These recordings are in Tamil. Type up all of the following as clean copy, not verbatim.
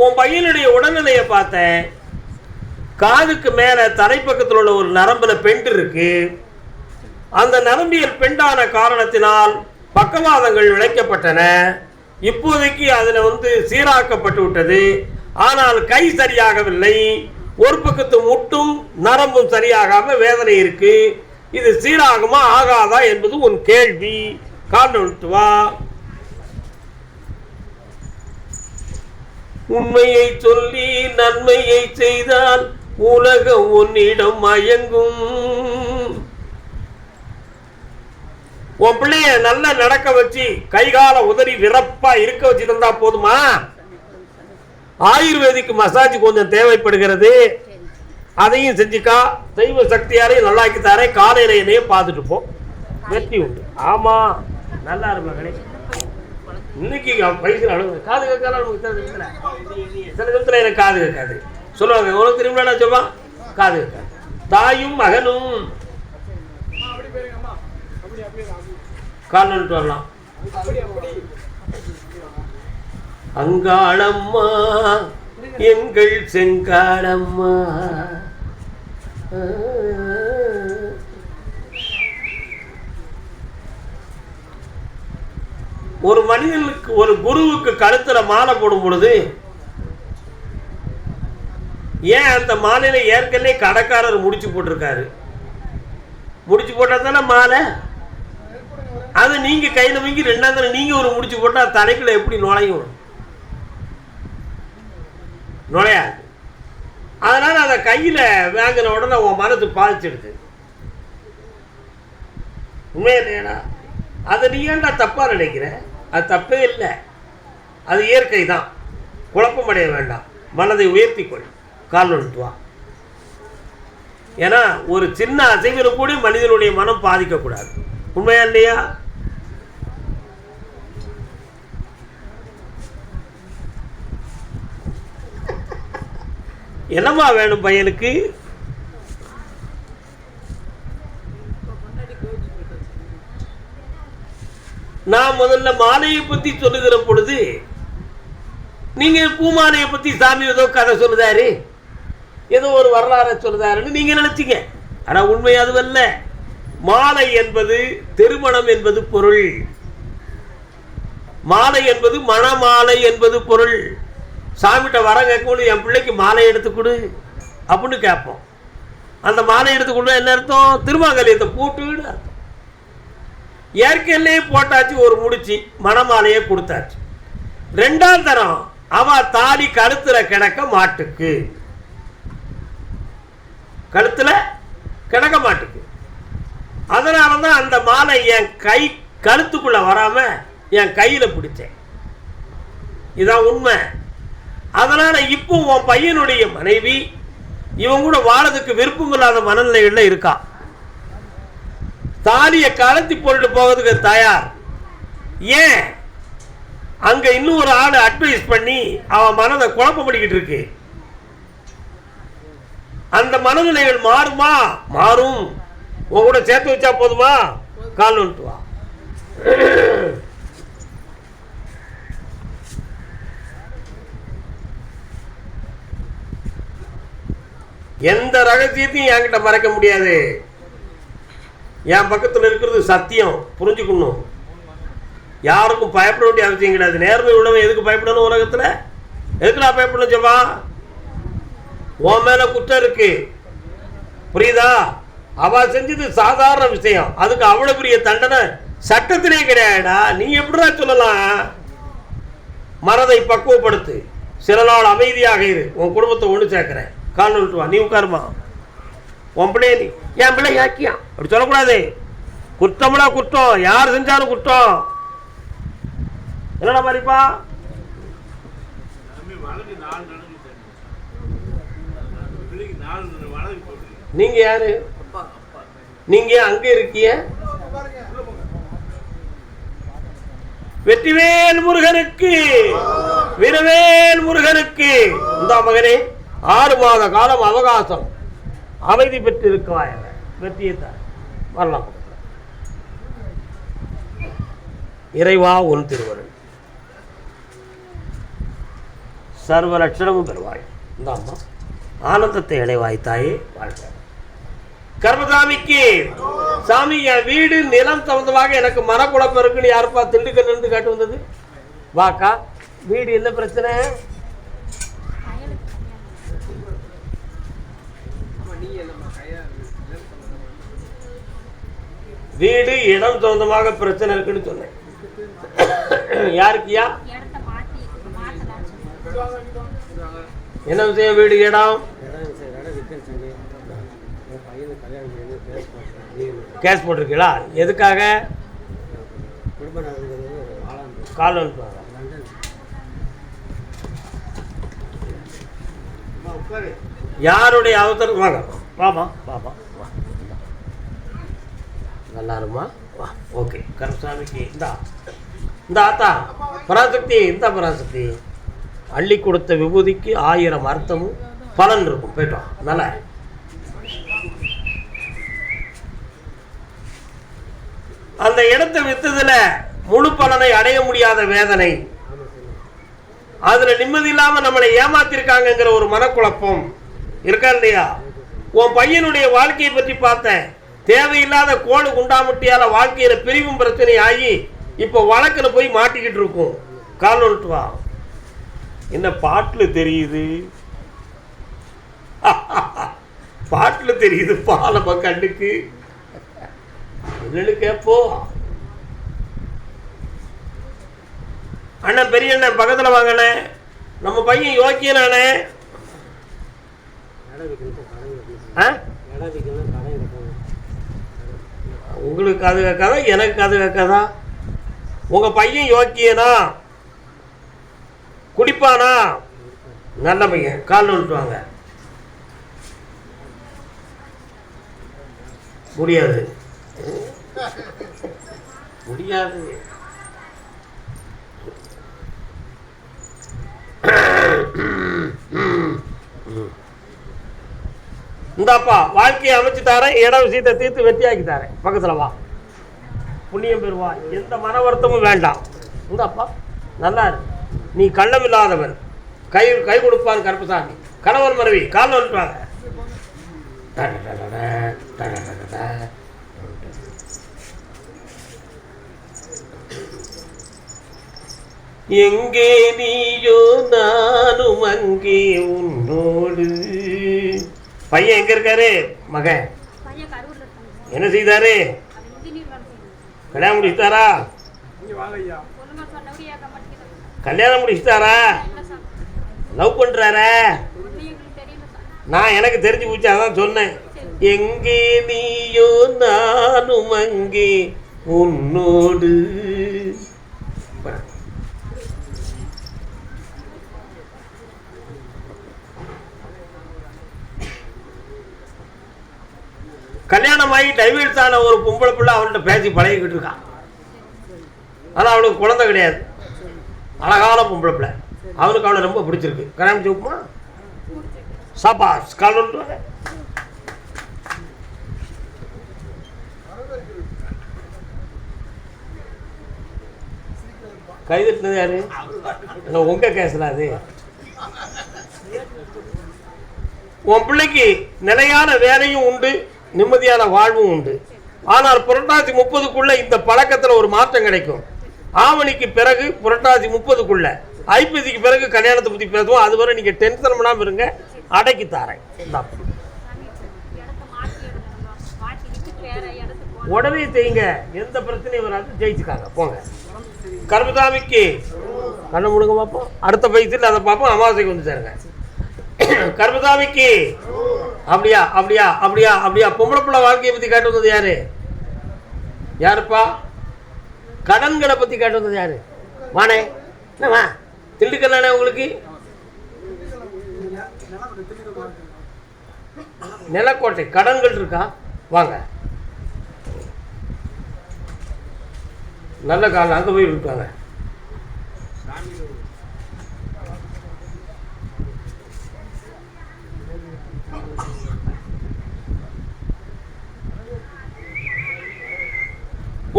உன் பையனுடைய உடல்நிலையை பார்த்தேன். காதுக்கு மேலே தலைப்பக்கத்தில் உள்ள ஒரு நரம்புல பெண்டு இருக்கு. அந்த நரம்பியல் பெண்டான காரணத்தினால் பக்கவாதங்கள் விளைக்கப்பட்டன. இப்போதைக்கு அதில் சீராக்கப்பட்டு விட்டது. ஆனால் கை சரியாகவில்லை. ஒரு பக்கத்து முட்டும் நரம்பும் சரியாகாம வேதனை இருக்கு. இது சீராகுமா ஆகாதா என்பது உன் கேள்வி. காரணம் வா. உண்மையை சொல்லி நன்மையை செய்தால் உலகம் உன்னிடம் மயங்கும். உன் பிள்ளைய நல்லா நடக்க வச்சு கைகால உதறி விரப்பா இருக்க வச்சிருந்தா போதுமா? ஆயுர்வேதிக் மசாஜ் கொஞ்சம் தேவைப்படுகிறது. அதையும் செஞ்சுக்கா. தெய்வ சக்தியாரையும் நல்லாக்கி தாரே. காலையில என்னையும் பார்த்துட்டு போ. வெற்றி உண்டு. ஆமா, நல்லா இருப்பாங்களே. இன்னைக்கு பைசா அழுகு. காது கேட்காத சில விதத்துல எனக்கு காது கேட்காது சொல்லுவாங்க. உனக்கு திரும்ப சொல்லுவான் காது கேட்காது. தாயும் மகனும் கால் வரலாம். அங்காளம்மா எங்கள் செங்காளம்மா. ஒரு மனிதனுக்கு ஒரு குருவுக்கு கழுத்துல மாலை போடும் பொழுது ஏன் அந்த மாலையில ஏற்கனவே கடைக்காரர் முடிச்சு போட்டிருக்காரு. முடிச்சு போட்டா தானே மாலை. அது நீங்க கையில வாங்கி ரெண்டாம் தடவை நீங்க ஒரு முடிச்சு போட்டா தலைக்குள்ள எப்படி நுழையும்? நுழையாது. அதனால அதை கையில வாங்கின உடனே உன் மனசு பாதிச்சிடுது. உண்மையிலேடா அதை நீ ஏன்டா தப்பா நினைக்கிற? அது தப்பே இல்லை. அது இயற்கை தான். குழப்பமடைய வேண்டாம். மனதை உயர்த்திக்கொள். கால் வா. ஏன்னா ஒரு சின்ன அசைவில் கூட மனிதனுடைய மனம் பாதிக்கக்கூடாது. உண்மையா இல்லையா? என்னம்மா வேணும் பையனுக்கு? நான் முதல்ல மாலையை பத்தி சொல்லுகிற பொழுது நீங்க பூமாலையை பத்தி சாமி ஏதோ கதை சொல்லுதாரு, ஏதோ ஒரு வரலாறு சொல்லுதாருன்னு நீங்க நினைச்சீங்க. ஆனா உண்மை அதுவல்ல. மாலை என்பது திருமணம் என்பது பொருள். மாலை என்பது மணமாலை என்பது பொருள். சாமிகிட்ட வர கேட்கும்போது என் பிள்ளைக்கு மாலை எடுத்து கொடு அப்படின்னு கேட்போம். அந்த மாலை எடுத்து கொடு என்ன அர்த்தம்? திருமாங்கல்யத்தை போட்டுன்னு அர்த்தம். ஏற்கனவே போட்டாச்சு ஒரு முடிச்சு, மணமாலையை கொடுத்தாச்சு. ரெண்டாம் தரம் அவ தாலி கழுத்துல கிடக்க மாட்டுக்கு, கழுத்துல கிடக்க மாட்டுக்கு. அதனாலதான் அந்த மாலை என் கை கழுத்துக்குள்ள வராம என் கையில பிடிச்சேன். இதான் உண்மை. அதனால இப்போ உன் பையனுடைய மனைவி இவன் கூட வாழறதுக்கு விருப்பம் இல்லாத மனநிலைகள்ல இருக்கா. தாலியை கலத்தி போட்டு போகிறதுக்கு தயார். ஏன்? அங்க இன்னும் ஒரு ஆளு அட்வைஸ் பண்ணி அவன் மனதை குழப்பம் பண்ணிக்கிட்டு இருக்கு. அந்த மனநிலைகள் மாறுமா? மாறும். உன் கூட சேர்த்து வச்சா போதுமா? கால் வந்துட்டு வா. எந்த ரகசியத்தையும் என்கிட்ட மறைக்க முடியாது. என் பக்கத்தில் இருக்கிறது சத்தியம். புரிஞ்சுக்கணும். யாருக்கும் பயப்பட வேண்டிய அவசியம் கிடையாது. நேர்மை உள்ளவன் எதுக்கு பயப்படணும்? உலகத்தில் எதுக்கு நான் பயப்படணும்? சொல்வா, உன் மேல குற்றம் இருக்கு, புரியுதா? அவ செஞ்சது சாதாரண விஷயம். அதுக்கு அவ்வளவு பெரிய தண்டனை சட்டத்திலே கிடையாடா. நீ எப்படிடா சொல்லலாம்? மனதை பக்குவப்படுத்து. சில நாள் அமைதியாக இரு. உன் குடும்பத்தை ஒன்று சேர்க்கிறேன். கால் விட்டு வா. நீ உட்காருமா. உன் பிள்ளைய நீ என் பிள்ளை யாக்கியா அப்படி சொல்லக்கூடாது. குற்றம்னா குற்றம். யார் செஞ்சாலும் குற்றம். என்னடா மாதிரிப்பா? நீங்க யாரு? நீங்க அங்க இருக்கிய? வெற்றிவேல் முருகனுக்கு, வீரவேல் முருகனுக்கு. இந்த மகனே 6 மாத காலம் அவகாசம் அமைதி பெற்று இருக்குவாய். வெற்றியை தான் வரலாம். இறைவா உன் திருவருள். சர்வ லட்சணமும் பெறுவாய். இந்த அம்மா ஆனந்தத்தை இளைவாய் தாயே வாழ்க்கை. கர்மசாமிக்கு சாமி என் வீடு நிலம் சம்பந்தமாக எனக்கு மனக்குழப்பம் இருக்குன்னு யாருப்பா திண்டுக்கல் இருந்து காட்டு வந்தது? வாக்கா, வீடு என்ன பிரச்சனை? வீடு இடம் சொந்தமாக பிரச்சனை இருக்குன்னு சொன்னேன். யாருக்குயா என்ன விஷயம்? வீடு இடம் கேஸ் போட்டிருக்கீங்களா? எதுக்காக? கால் அனுப்புவாங்க. யாருடைய அவசரம்? வாங்க பாப்பா பாப்பா வா. நல்லா இருமா வா. ஓகே கருப்பசாமிக்கு இந்த ஆத்தா பராசக்தி, இந்த பராசக்தி அள்ளி கொடுத்த விபூதிக்கு 1000 அர்த்தமும் பலன் இருக்கும். போயிட்டோம். நல்லா அந்த இடத்தை வித்ததுல முழு பலனை அடைய முடியாத வேதனை, அதுல நிம்மதி இல்லாம நம்மளை ஏமாத்திருக்காங்கிற ஒரு மனக்குழப்பம் இருக்கா இல்லையா? உன் பையனுடைய வாழ்க்கையை பற்றி பார்த்தேன். தேவையில்லாத கோடு குண்டாமுட்டியால வாழ்க்கையில பிரிவும் பிரச்சனை ஆகி இப்ப வழக்குல போய் மாட்டிக்கிட்டு இருக்கும். கால் ஒன்று வா. என்ன பாட்டுல தெரியுது? பாட்டுல தெரியுது பாலப்ப கண்ணுக்கு என்னன்னு கேப்போ. அண்ணன் பெரிய அண்ணன் பக்கத்துல வாங்கண்ணே. நம்ம பையன் யோக்கியனானே. உங்களுக்கு அது கேட்காதா? எனக்கு அது கேட்காதா? உங்க பையன் யோக்கியனா? குடிப்பானா? நல்ல பையன். கால் விட்டுவாங்க. முடியாது முடியாது. இந்தாப்பா வாழ்க்கையை அமைச்சு தாரேன், இட விஷயத்தை தீர்த்து வெற்றியாக்கி தாரேன். பக்கத்துல வா, புண்ணியம் பெறுவா. எந்த மன வருத்தமும் வேண்டாம். இந்தாப்பா நல்லா இருக்கு. நீ கள்ளம் இல்லாதவன். கை கை கொடுப்பான் கருப்பசாமி. கணவன் மனைவி கால் வந்துட்டாங்க. எங்கே நீயோ நானும் அங்கே உன்னோடு. பையன் எங்க இருக்காரு? மகன் என்ன செய்தாரு? கல்யாணம் முடிச்சுட்டாரா? கல்யாணம் முடிச்சுட்டாரா? லவ் பண்றாரா? நான் எனக்கு தெரிஞ்சு போச்சு, அதான் சொன்னேன். எங்கே நீயோ நானும் அங்கே உன்னோடு. கல்யாணம் ஆகி டைவர்ஸ் ஆன ஒரு பொம்பளை பிள்ளை அவன்கிட்ட பேசி பழகிக்கிட்டு இருக்கான். ஆனால் அவளுக்கு குழந்தை கிடையாது. அழகான பொம்பளை பிள்ளை. அவனுக்கு அவனை ரொம்ப பிடிச்சிருக்கு. கல்யாணம் செய்யுமா? சாப்பாஸ் கால் வந்துட்டு கைதட்டினது யாரு? உங்க கேஸ்ல அது. உன் பிள்ளைக்கு நிலையான வேலையும் உண்டு, நிம்மதியான வாழ்வும் உண்டு. ஆனால் புரட்டாசி 30க்குள்ள இந்த பழக்கத்தில் ஒரு மாற்றம் கிடைக்கும். ஆவணிக்கு பிறகு புரட்டாசி 30க்குள்ள, ஐப்பசிக்கு பிறகு கல்யாணத்தை பற்றி பேசுவோம். அதுவரை நீங்கள் டென்ஷன் பண்ணாமல் இருங்க. அடக்கி தாரேன். உடனே செய்யுங்க, எந்த பிரச்சனையும் வராது. ஜெயிச்சுக்காங்க. போங்க. கருப்பசாமிக்கு கண்ணை முடுங்க பார்ப்போம். அடுத்த பைசில் அதை பார்ப்போம். அமாவாசைக்கு வந்து சேருங்க. கருப்பசாமிக்கு அப்படியா அப்படியா அப்படியா அப்படியா. பொம்பளை பிள்ளை வாழ்க்கையை பற்றி காட்டு வந்தது யாரு? யாருப்பா? கடன்களை பற்றி காட்டு வந்தது யாரு? வானே என்னவா திண்டுக்கல்லானே உங்களுக்கு? நிலக்கோட்டை கடன்கள் இருக்கா? வாங்க. நல்ல காலம் அங்கே போய் விட்டாங்க.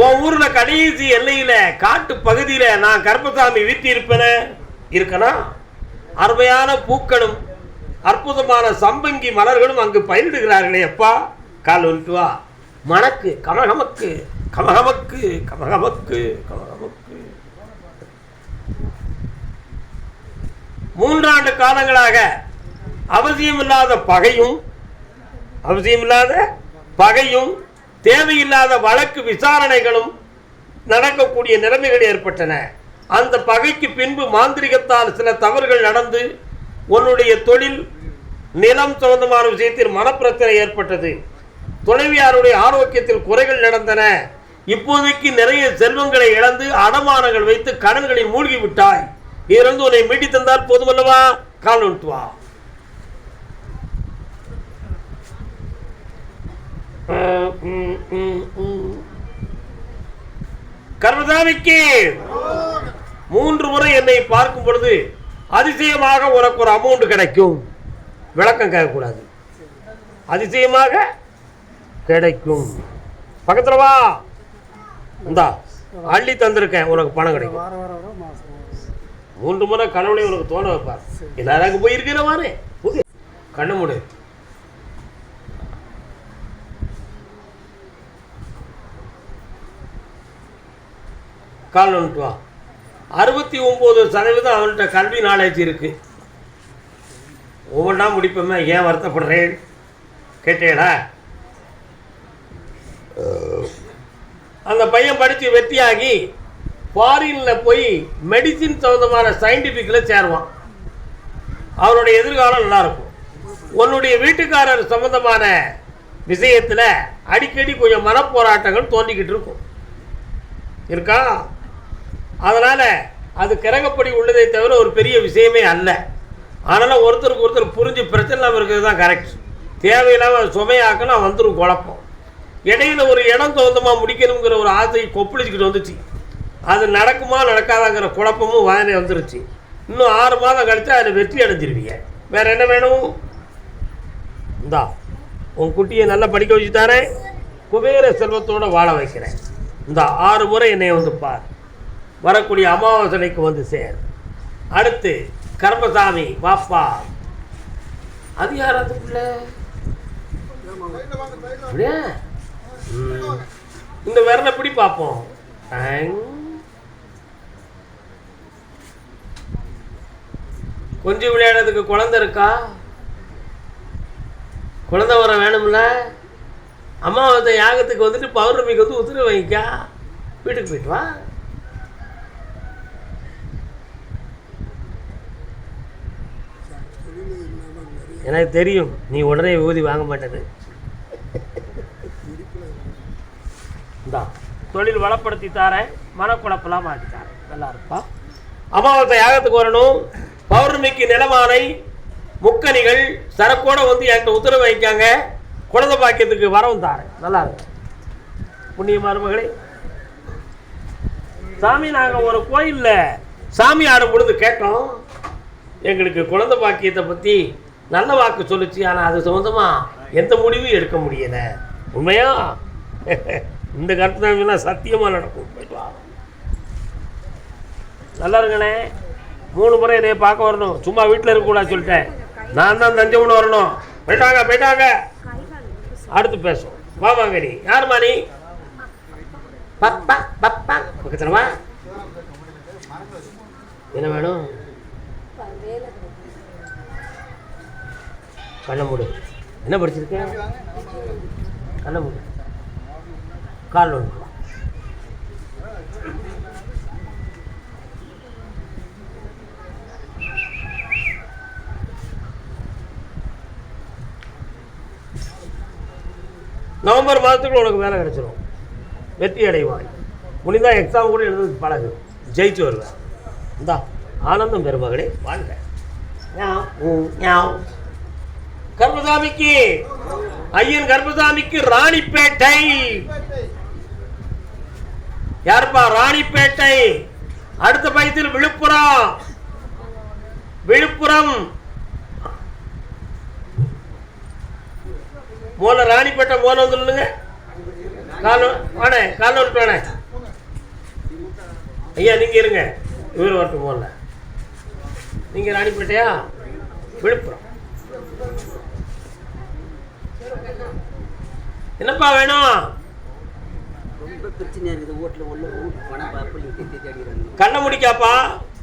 உன் ஊர்ல கடைசி எல்லையில காட்டு பகுதியில நான் கருப்பசாமி வீட்டு இருப்பேன இருக்கனா? அருமையான பூக்களும் அற்புதமான சம்பங்கி மலர்களும் அங்கு பயிரிடுகிறார்களே அப்பா. கால் ஒன்று வா. மணக்கு கமகமக்கு கமகமக்கு கமகமக்கு கமகமக்கு. 3 ஆண்டு காலங்களாக அவசியமில்லாத பகையும் தேவையில்லாத வழக்கு விசாரணைகளும் நடக்கக்கூடிய நிலைமைகள் ஏற்பட்டன. அந்த பகைக்கு பின்பு மாந்திரிகத்தால் சில தவறுகள் நடந்து உன்னுடைய தொழில் நிலம் சம்பந்தமான விஷயத்தில் மனப்பிரச்சனை ஏற்பட்டது. துணைவியாருடைய ஆரோக்கியத்தில் குறைகள் நடந்தன. இப்போதைக்கு நிறைய செல்வங்களை இழந்து அடமானங்கள் வைத்து கடன்களில் மூழ்கி விட்டாய். இருந்து உன்னை மீட்டி தந்தால் போதுமல்லவா. கால் விட்டு வா. கர்மசாமிக்கு 3 முறை என்னை பார்க்கும் பொழுது அதிசயமாக உனக்கு ஒரு அமௌண்ட் கிடைக்கும். விளக்கம் கேட்கக்கூடாது. அதிசயமாக கிடைக்கும். பக்கத்துல வா. இந்தா அள்ளி தந்திருக்கேன், உனக்கு பணம் கிடைக்கும். 3 முறை கனவுலையும் உனக்கு தோண வைப்பார். எல்லாரும் போயிருக்கிறவானே கண்ணு மூடு. கால் வந்துட்டு வா. 69% அவன்கிட்ட கல்வி நாலேஜ் இருக்கு. ஒவ்வொன்றா முடிப்போமே. ஏன் வருத்தப்படுறேன் கேட்டேடா. அந்த பையன் படித்து வெற்றியாகி ஃபாரினில் போய் மெடிசின் சம்மந்தமான சயின்டிஃபிக்கில் சேருவான். அவனுடைய எதிர்காலம் நல்லாயிருக்கும். உன்னுடைய வீட்டுக்காரர் சம்மந்தமான விஷயத்தில் அடிக்கடி கொஞ்சம் மனப்போராட்டங்கள் தோன்றிக்கிட்டு இருக்கும் இருக்கா. அதனால் அது கிரகப்படி உள்ளதை தவிர ஒரு பெரிய விஷயமே அல்ல. ஆனாலும் ஒருத்தருக்கு ஒருத்தர் புரிஞ்சு பிரச்சனை இல்லாமல் இருக்கிறது தான் கரெக்ட். தேவையில்லாமல் சுமையாக்கணும் வந்துடும் குழப்பம். இடையில் ஒரு இடம் சொந்தமாக முடிக்கணுங்கிற ஒரு ஆசை கொப்பளிச்சுக்கிட்டு வந்துச்சு. அது நடக்குமா நடக்காதாங்கிற குழப்பமும் வாயனை வந்துருச்சு. இன்னும் 6 மாதம் கழித்து அதில் வெற்றி அடைஞ்சிருவீங்க. வேறு என்ன வேணும்? இந்தா உன் குட்டியை நல்லா படிக்க வச்சு தரேன். குபேர செல்வத்தோடு வாழ வைக்கிறேன். இந்த 6 முறை என்னை வந்து பார். வரக்கூடிய அமாவாசனைக்கு வந்து சேர். அடுத்து கர்மசாமி வாப்பா. அது யார்? அதுக்குள்ள இந்த விரலை எப்படி பார்ப்போம்? கொஞ்சம் விளையாடுறதுக்கு குழந்தை இருக்கா? குழந்தை வர வேணும்ல. அமாவாசை யாகத்துக்கு வந்துட்டு பௌர்ணமிக்கு வந்து உதிர வைக்கா. வீட்டுக்கு போயிட்டு வா. எனக்கு தெரியும் நீ உடனே ஊதி வாங்க மாட்டேது. இந்தா தொழில் வளப்படுத்தி தாரேன், மனக்குழப்பெல்லாம் மாற்றி தாரேன். நல்லா இருப்பா. அமாவாசை யாகத்துக்கு வரணும். பௌர்ணமிக்கு நிலமானை முக்கணிகள் சரக்கோட வந்து என்கிட்ட உத்தரவு வைக்காங்க. குழந்தை பாக்கியத்துக்கு வரவும் தாரேன். நல்லா இருக்கு. புண்ணிய மருமகளே. சாமி நாங்கள் ஒரு கோயிலில் சாமி ஆடும் பொழுது கேட்டோம். எங்களுக்கு குழந்தை பாக்கியத்தை பற்றி நல்ல வாக்கு சொல்லிச்சு. ஆனால் அது சம்மந்தமாக எந்த முடிவும் எடுக்க முடியலை. உண்மையா? இந்த கருத்துலாம் சத்தியமாக நடக்கும். நல்லா இருங்கண்ணே. 3 முறை என்னைய பார்க்க வரணும். சும்மா வீட்டில் இருக்கக்கூடாது சொல்லிட்டேன். நான் தான் தஞ்சம்னு வரணும். போயிட்டாங்க. அடுத்து பேசுவோம். வாங்க. நீ யாருமா? நீ பக்கத்தில் வா. என்ன வேணும்? கண்ணை மூடு. என்ன படிச்சிருக்கேன்? கண்ணை மூடு. கால் ஒன்று. நவம்பர் மாதத்துக்குள்ள உனக்கு வேலை கிடைச்சிடும். வெற்றி அடைவாய். முடிந்தால் எக்ஸாம் கூட எழுதுறதுக்கு பழகு. ஜெயிச்சு வருவேன். இந்தா ஆனந்தம் பெருமகளே வாழ்க. கர்மசாமிக்கு ஐயன் கர்மசாமிக்கு ராணிப்பேட்டை. யாருப்பா? ராணிப்பேட்டை. அடுத்த பயத்தில் விழுப்புரம். மூல ராணிப்பேட்டை மூல வந்துடுங்க. கால விட்டு ஐயா நீங்க இருங்க. இவர் வரட்டும். மூல நீங்கள் ராணிப்பேட்டையா? விழுப்புரம். என்னப்பா வேணும்? ரொம்ப பிரச்சனையா இருக்குது. ஓட்டில் உள்ள பணம் அப்படி தேடி அடிக்கிறாங்க. கண்ணை முடிக்காப்பா,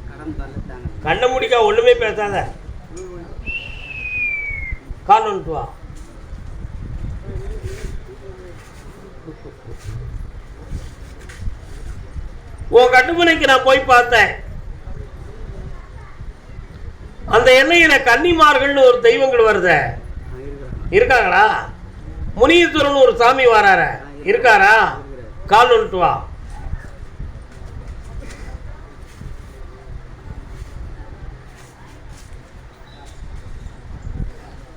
கடன் தரத்தாங்க. கண்ணை முடிக்கா, ஒண்ணுமே பேசாத. கால் வந்துட்டு வா. உன் கட்டுமனைக்கு நான் போய் பார்த்தேன். அந்த எல்லையில கன்னிமார்கள்னு ஒரு தெய்வங்கள் வருத, இருக்காங்களா? முனீஸ்வரன் ஒரு சாமி வரார, இருக்காரா? கால் வந்துட்டு வா.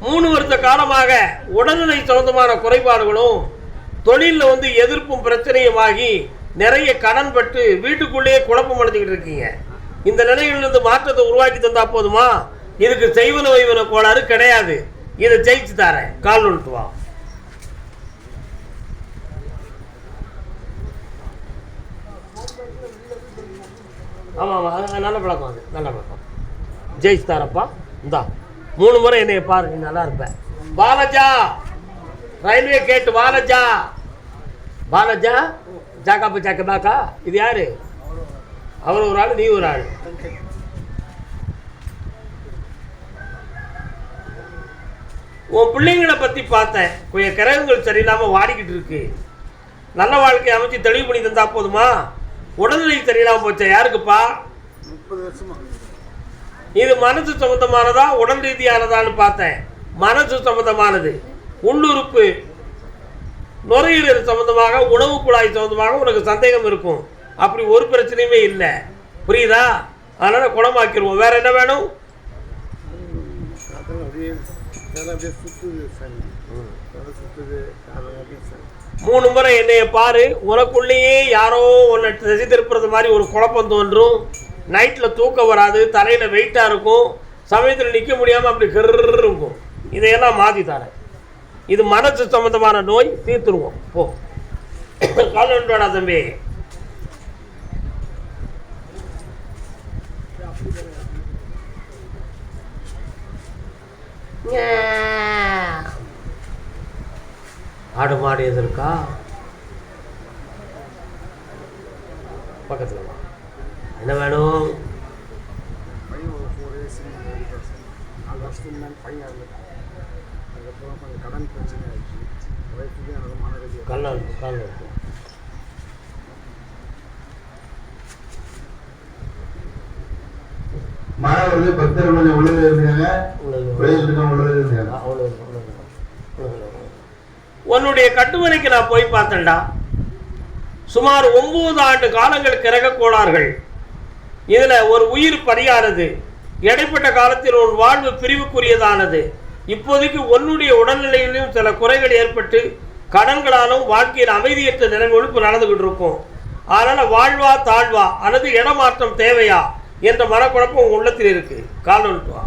மூணு வருஷ காலமாக உடல்நிலை சம்பந்தமான குறைபாடுகளும் தொழிலில் வந்து எதிர்ப்பும் பிரச்சனையுமாகி நிறைய கடன் பட்டு வீட்டுக்குள்ளேயே குழப்பம் அடைஞ்சிக்கிட்டு இருக்கீங்க. இந்த நிலையிலிருந்து மாற்றத்தை உருவாக்கி தந்தா போதுமா? இதுக்கு செய்வன வைவன கோளாறு கிடையாது. இதை ஜெயிச்சு தரேன். கால் வந்துட்டு வா. ஆமாம் ஆமாம், அது நல்ல பழக்கம், அது நல்ல பழக்கம். ஜெயிச்சு தரப்பா. இந்தா 3 முறை என்னைய பாரு, நீ நல்லா இருப்ப. பாலஜா, ரயில்வே கேட்டு பாலஜா. பாலஜா ஜாக்காப்பா ஜாக்கபாக்கா. இது யாரு? அவர் ஒரு ஆள், நீ ஒரு ஆள். உன் பிள்ளைங்களை பற்றி பார்த்தேன். கொஞ்சம் கிரகங்கள் சரியில்லாமல் வாடிக்கிட்டு இருக்கு. நல்ல வாழ்க்கையை அமைச்சு தெளிவு பண்ணி தந்தா போதுமா? உடல்நிலை சரியில்லாமல் போச்சா? யாருக்குப்பா? 30 வருஷமா. இது மனசு சம்பந்தமானதா உடல் ரீதியானதான்னு பார்த்தேன். மனசு சம்பந்தமானது. உள்ளுறுப்பு நுரையீரல் சம்பந்தமாக, உணவு குழாய் சம்பந்தமாக உனக்கு சந்தேகம் இருக்கும். அப்படி ஒரு பிரச்சனையுமே இல்லை. புரியுதா? அதனால குணமாக்கிடுவோம். வேற என்ன வேணும்? 3 முறை என்னைய பாரு. உனக்குள்ளேயே யாரோ உன்னை திசை திருப்புறது மாதிரி ஒரு குழப்பம் தோன்றும். நைட்டில் தூக்கம் வராது, தலையில் வெயிட்டாக இருக்கும், சமயத்தில் நிற்க முடியாமல் அப்படி கிர்ரு இருக்கும். இதையெல்லாம் மாற்றி தரேன். இது மனசு சம்பந்தமான நோய், தீர்த்துருவோம். போ. காலண்டோடா தம்பி. ஆடு மாடு எது இருக்கா? பக்கத்தில் வா. என்ன வேணும்? மாணவர்கள் பக்தர்கள் கொஞ்சம் உள்ளது இருந்தாங்க, உன்னுடைய கட்டுமனைக்கு நான் போய் பார்த்தேன்டா. சுமார் 9 ஆண்டு காலங்கள் கிரக கோளாறுகள். இதுல ஒரு உயிர் பறியானது. இடைப்பட்ட காலத்தில் உன் வாழ்வு பிரிவுக்குரியதானது. இப்போதைக்கு உன்னுடைய உடல்நிலையிலும் சில குறைகள் ஏற்பட்டு கடன்களாலும் வாழ்க்கையில் அமைதியற்ற நிலைமைகளுக்கு நடந்துகிட்டு இருக்கும். அதனால வாழ்வா தாழ்வா அல்லது இடமாற்றம் தேவையா என்ற மனக்குழப்பம் உன் உள்ளத்தில் இருக்கு. கால் வந்துட்டு வா.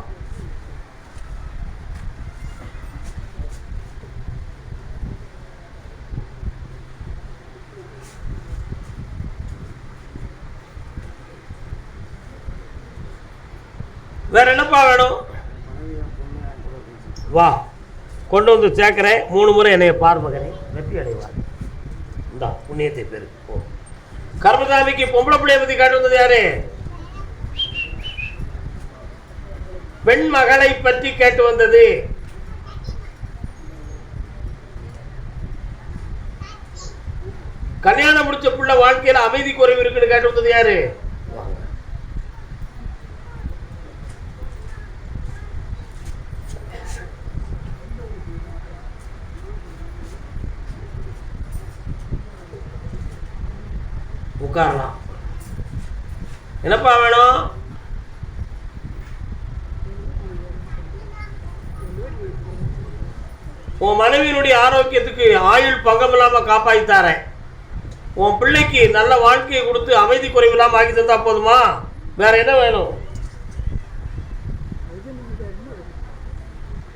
வேற என்னப்பா வேணும்? வா, கொண்டு வந்து சேர்க்கிறேன். 3 முறை என்னைய பார் மகனே, வெற்றி அடைவார். இந்தா புண்ணியத்தை பெரு. கர்மசாமிக்கு பொம்பளை பிள்ளைய பத்தி காட்டு வந்தது யாரு? பெண் மகளை பற்றி கேட்டு வந்தது. கல்யாணம் முடிச்ச புள்ள வாழ்க்கையில அமைதி குறைவு இருக்குன்னு கேட்டு வந்தது யாரு? உட்காரலாம். என்னப்பா வேணும்? உன் மனைவியினுடைய ஆரோக்கியத்துக்கு ஆயுள் பங்கம் இல்லாம காப்பாற்றித்தாரேன். உன் பிள்ளைக்கு நல்ல வாழ்க்கையை கொடுத்து அமைதி குறைவில்லாம ஆக்கி தந்தா போதுமா? வேற என்ன வேணும்?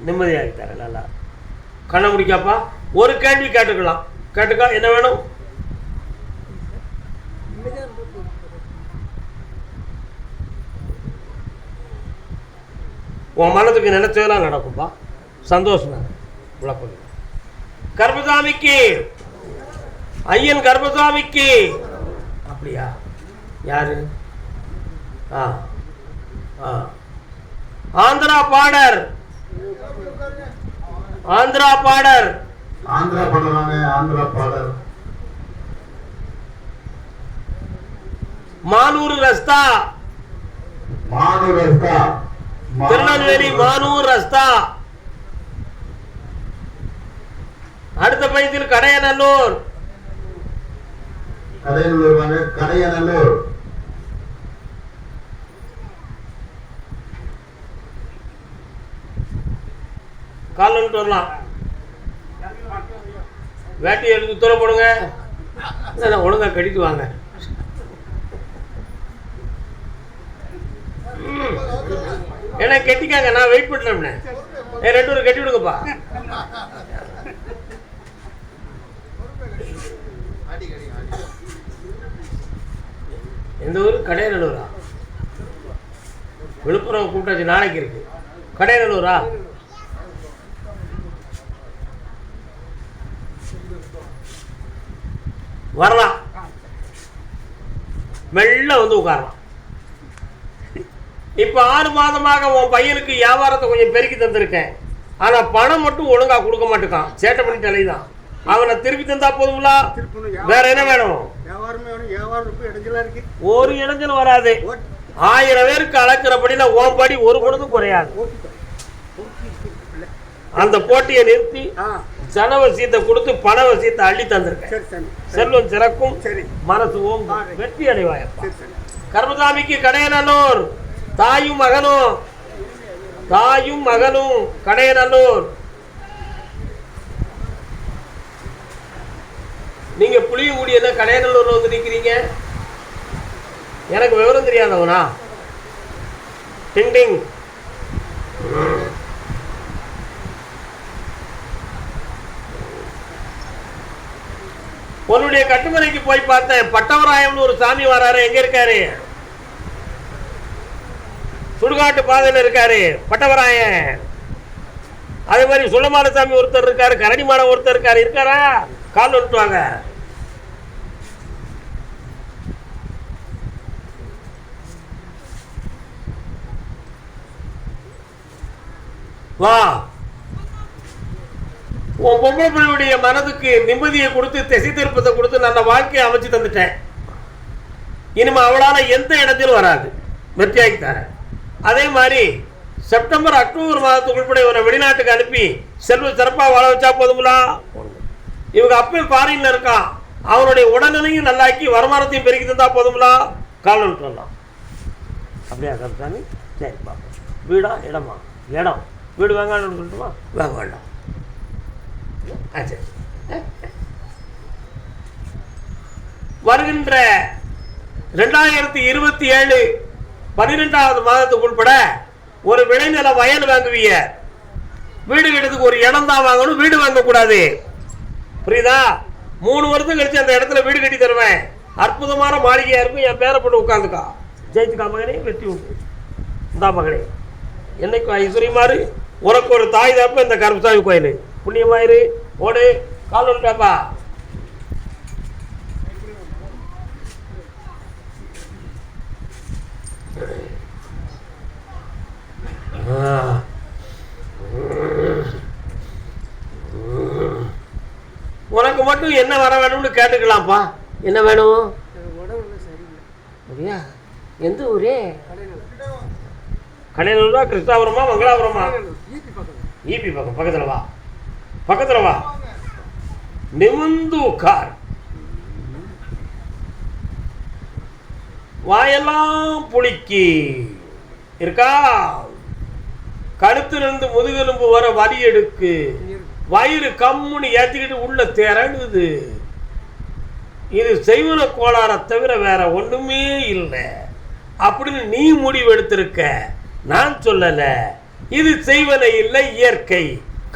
நிம்மதியாகி தரேன். நல்லா கண்ண முடிக்காப்பா. ஒரு கேள்வி கேட்டுக்கலாம். கேட்டுக்கா. என்ன வேணும்? உன் மனதுக்கு நினைச்சதெல்லாம் நடக்கும்பா. சந்தோஷம் தான் விளக்கம். கர்பசாமிக்கு ஐயன் கர்பசாமிக்கு. அப்படியா? யாரு? ஆ ஆ ஆந்திரா பாடர். ஆந்திரா பாடர். ஆந்திரா பாடலானே, ஆந்திரா பாடல். மானூர் ரஸ்தா. மானூர் ரஸ்தா. திருநெல்வேலி மானூர் ரஸ்தா. அடுத்த பையத்தில் கடையநல்லூர். கடையநல்லூர் வாங்க, கடையநல்லூர். கால் வந்துட்டு வரலாம். வேட்டி எடுத்து தூர போடுங்க. ஒழுங்கா கட்டிட்டு வாங்க. ஏன்னா கெட்டிக்காங்க, நான் வெயிட் பண்ணல. ரெண்டு பேரும் கட்டி விடுங்கப்பா. எந்த ஊர்? கடையநல்லூரா? விழுப்புரம் கூப்பிட்டாச்சு, நாளைக்கு இருக்கு. கடையநல்லூரா? வரலாம், மெல்ல வந்து உட்காரலாம். இப்ப 6 மாதமாக உன் பையனுக்கு வியாபாரத்தை கொஞ்சம் பெருக்கி தந்திருக்கேன். ஆனா பணம் மட்டும் ஒழுங்கா கொடுக்க மாட்டேக்கான். சேட்டை பண்ணி தலைதான். அவனை திருப்பி தந்தா போதுங்களா? வேற என்ன வேணும்? ஒரு இடைஞ்சல் வராது. 1000 பேருக்கு அளக்கிறபடியில உன் படி ஒரு பொழுதும் குறையாது. அந்த போட்டியை நிறுத்தி ஜன வசியத்தை கொடுத்து பண வசியத்தை அள்ளி தந்திருக்கேன். செல்வம் சிறக்கும், மனசு ஓங்கும், வெற்றி அடைவாயப்பா. கர்மசாமிக்கு கடையநல்லூர். தாயும் மகனும், தாயும் மகனும் கடையநல்லூர். நீங்க புளியங்குடி என்ன கடையநல்லூர்ல வந்து நிக்கிறீங்க? எனக்கு விவரம் தெரியாதவனா? டிங் டிங். உன்னுடைய கட்டுமனைக்கு போய் பார்த்தேன். பட்டவராயம்னு ஒரு சாமி வராரு. எங்க இருக்காரு? சுடுகாட்டு பாதையில் இருக்காரு பட்டவராயன். அதே மாதிரி சுள்ளமான சாமி ஒருத்தர் இருக்காரு, கரடிமான ஒருத்தர் இருக்காரு. இருக்காரா? கால் வந்துட்டுவாங்க. வா. உன் பொம்பளை பிள்ளையுடைய மனதுக்கு நிம்மதியை கொடுத்து, திசை திருப்பத்தை கொடுத்து, நல்ல வாழ்க்கையை அமைச்சு தந்துட்டேன். இனிமே அவளால எந்த இடத்திலும் வராது. வெற்றியாக்கி தரேன். அதே மாதிரி செப்டம்பர் அக்டோபர் மாதத்துக்குள்பட இவனை வெளிநாட்டுக்கு அனுப்பி செல்வ சிறப்பாக வாழ வச்சா போதுங்களா? இவங்க அப்பயும் ஃபாரின்ல இருக்கான். அவனுடைய உடல்நிலையும் நல்லாக்கி வருமானத்தையும் பெருக்கி தந்தா போதுங்களா? கால் விட்டுலாம். அப்படியா கருத்தாமி? சரி பார்ப்போம். வீடா இடமா? இடம். வீடு வாங்கன்னு சொல்லட்டுமா? வாங்க வேண்டாம். வருகின்ற 2027 12வது மாதத்துக்கு உட்பட ஒரு விளைநில வயல் வாங்குவீங்க. வீடு கட்டுறதுக்கு ஒரு இடம் தான் வாங்கணும், வீடு வாங்கக்கூடாது. புரியுதா? 3 வருஷம் கழிச்சு அந்த இடத்துல வீடு கட்டி தருவேன். அற்புதமான மாளிகையா இருக்கும். என் பேரை போட்டு உட்காந்துக்கா. ஜெயிச்சுக்கா மகனே, வெற்றி உண்டு. இந்தா மகனே, என்னைக்கும் ஐஸ்வர்யமாறு. உனக்கு ஒரு தாய் தப்ப இந்த கருப்பசாமி கோயில். புண்ணியமாயிரு. ஓடு. கால் வந்துட்டாப்பா. உனக்கு மட்டும் என்ன வர வேணும்னு கேட்டுக்கலாம்ப்பா. என்ன வேணும்? சரியா? எந்த ஊரே? கடையனூரா, கிருஷ்ணாபுரமா, மங்களாபுரமா? ஈபி பக்கம். பக்கத்துல வா, பக்கத்துல வா. நிமிந்து உட்கார். வாயெல்லாம் புளிக்கி இருக்கா? கழுத்திலிருந்து முதுகெலும்பு வர வலி எடுக்கு. வயிறு கம்முன்னு ஏற்றிக்கிட்டு உள்ள திரழுது. இது செய்வன கோளாறை தவிர வேற ஒண்ணுமே இல்லை அப்படின்னு நீ முடிவு எடுத்திருக்க. நான் சொல்லல. இது செய்வன இல்லை, இயற்கை.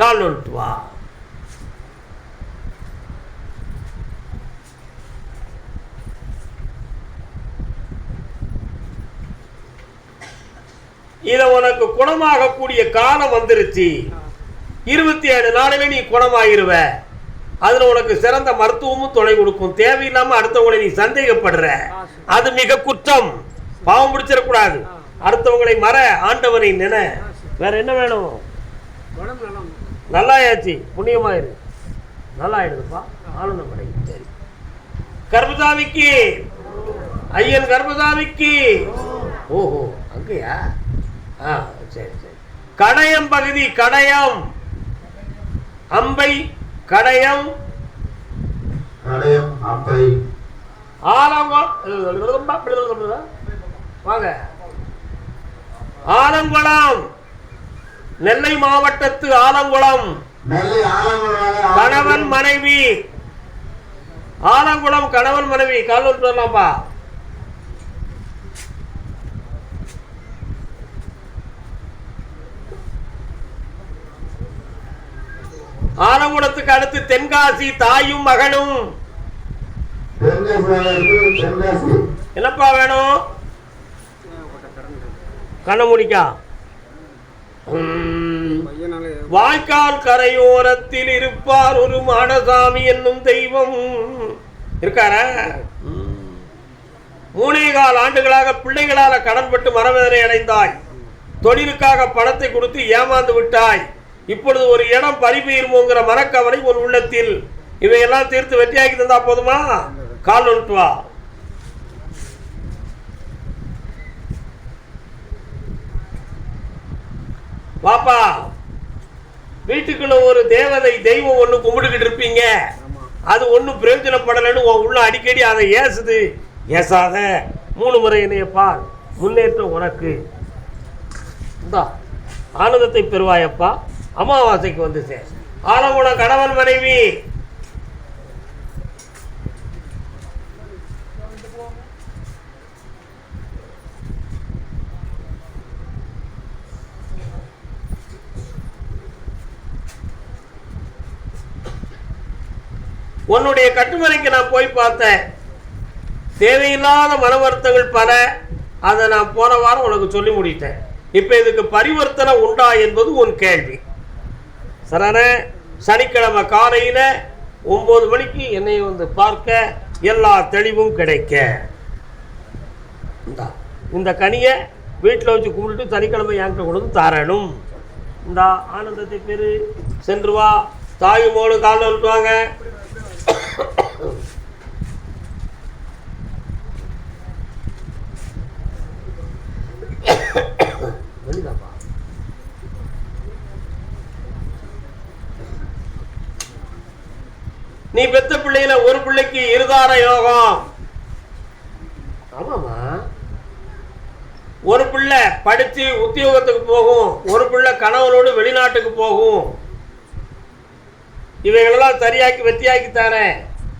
கால் வந்துட்டு வா. இதை உனக்கு குணமாகக்கூடிய காலம் வந்துருச்சு. 27 நாளில் நீ குணமாயிருவ. அதுல உனக்கு சிறந்த மருத்துவமும் துணை கொடுக்கும். தேவையில்லாம அடுத்தவங்களை நீ சந்தேகப்படுற, அது மிக குற்றம். பாவம் பிடிச்சிடக்கூடாது. அடுத்தவங்களை மற, ஆண்டவனை நினை. வேற என்ன வேணும்? நல்லாயாச்சு, புண்ணியமாயிரு, நல்லா ஆயிடுதுப்பா, ஆனந்தம் அடை. சரி, கர்மசாமிக்கு ஐயன் கர்மசாமிக்கு. ஓஹோ, அங்கயா? சரி சரி. கடையம் பகுதி, கடையம் அம்பை, கடையம் கடையம் அம்பை வாங்க. ஆலங்குளம், நெல்லை மாவட்டத்து ஆலங்குளம். கணவன் மனைவி, ஆலங்குளம் கணவன் மனைவி. கால் சொல்லலாம்ப்பா. ஆலங்குளத்துக்கு அடுத்து தென்காசி, தாயும் மகனும். என்னப்பா வேணும்? கண்ண முடிக்கா. வாய்க்கால் கரையோரத்தில் இருப்பார் ஒரு மாடசாமி என்னும் தெய்வம். இருக்கார? 3.25 ஆண்டுகளாக பிள்ளைகளால கடன்பட்டு மனவேதனை அடைந்தாய். தொழிலுக்காக பணத்தை கொடுத்து ஏமாந்து விட்டாய். இப்பொழுது ஒரு இடம் பறிபெயர்மோங்கிற மனக்கவலை உன் உள்ளத்தில். இவையெல்லாம் தீர்த்து வெற்றியாக்கி தந்தா போதுமா? கால் ஒன்று வா. பாப்பா, வீட்டுக்குள்ள ஒரு தேவதை தெய்வம் ஒண்ணு கும்பிட்டுக்கிட்டு இருப்பீங்க. அது ஒன்றும் பிரயோஜனப்படலைன்னு உன் உள்ள அடிக்கடி அதை ஏசுது. ஏசாத, 3 முறை என்னைய பார், முன்னேற்றம் உனக்கு. இந்தா ஆனந்தத்தை பெறுவாயப்பா. அமாவாசைக்கு வந்து சேர். ஆலங்குளம் கணவன் மனைவி. உன்னுடைய கட்டுமனைக்கு நான் போய் பார்த்தேன். தேவையில்லாத மன வருத்தங்கள் பல. அதை நான் போன வாரம் உனக்கு சொல்லி முடித்தேன். இப்போ இதுக்கு பரிவர்த்தனை உண்டா என்பது உன் கேள்வி. சரண, சனிக்கிழமை காலையில் 9 மணிக்கு என்னை வந்து பார்க்க, எல்லா தெளிவும் கிடைக்க. இந்த கனியை வீட்டில் வச்சு கும்பிட்டு சனிக்கிழமை என்கிட்ட கொண்டு தாரணும். இந்த ஆனந்தத்தை பெரு. சென்று வா. தாய் மோடு காலில் விட்டுவாங்க. நீ பெத்த பிள்ளையில ஒரு பிள்ளைக்கு இருதார யோகம். ஆமாமா, ஒரு பிள்ளை படிச்சு உத்தியோகத்துக்கு போகும், ஒரு பிள்ளை கணவனோடு வெளிநாட்டுக்கு போகும். இவைகளெல்லாம் சரியாக்கி வெற்றியாக்கி தானே.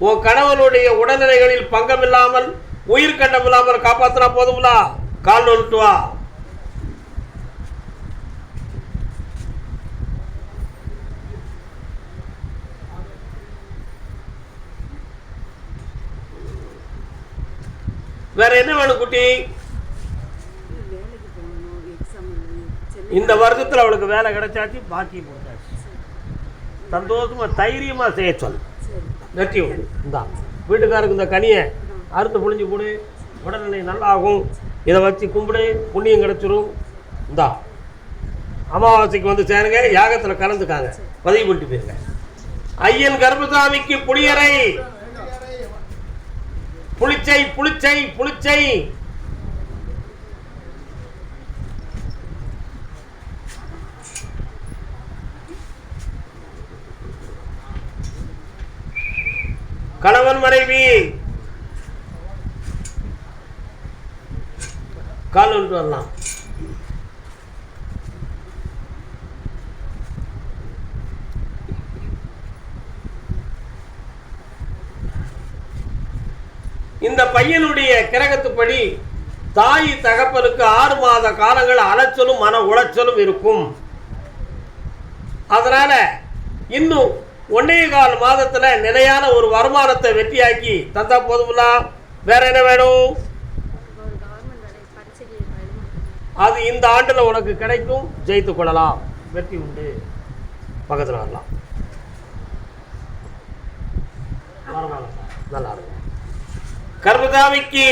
உன் கணவனுடைய உடல்நிலைகளில் பங்கம் இல்லாமல், உயிர் கண்டம் இல்லாமல் காப்பாற்றினா போதும்லா. கால் ஒன்று வா. வேற என்ன வேணும் குட்டி? இந்த வருஷத்துல அவளுக்கு வேலை கிடைச்சாச்சு, பாக்கி போட்டாச்சு. சந்தோஷமா தைரியமா செய்ய சொல். வெற்றி உண்டு. இந்தா வீட்டுக்காருக்கு இந்த கனியை அறுத்து புழிஞ்சு கொடு, உடல்நிலை நல்லாகும். இதை வச்சு கும்பிடு, புண்ணியம் கிடைச்சிரும். இந்தா அமாவாசைக்கு வந்து சேருங்க, யாகத்தில் கலந்துக்காங்க, பதிவு பண்ணிட்டு போயிருங்க. ஐயன் கர்மசாமிக்கு புளியரை, புளிச்சை புளிச்சை புளிச்சை. கணவன் மனைவி. கால் ஒன்று வரலாம். இந்த பையனுடைய கிரகத்துப்படி தாய் தகப்பனுக்கு 6 மாத காலங்கள் அலைச்சலும் மன உளைச்சலும் இருக்கும். அதனால இன்னும் 1.25 மாதத்துல நிலையான ஒரு வருமானத்தை வெற்றியாக்கி தந்தா போதும்ல. வேற என்ன வேணும்? அது இந்த ஆண்டில் உனக்கு கிடைக்கும், ஜெயித்து கொள்ளலாம், வெற்றி உண்டு. பக்கத்தில் வரலாம். நல்லா இருக்கும். கர்மசாமிக்கு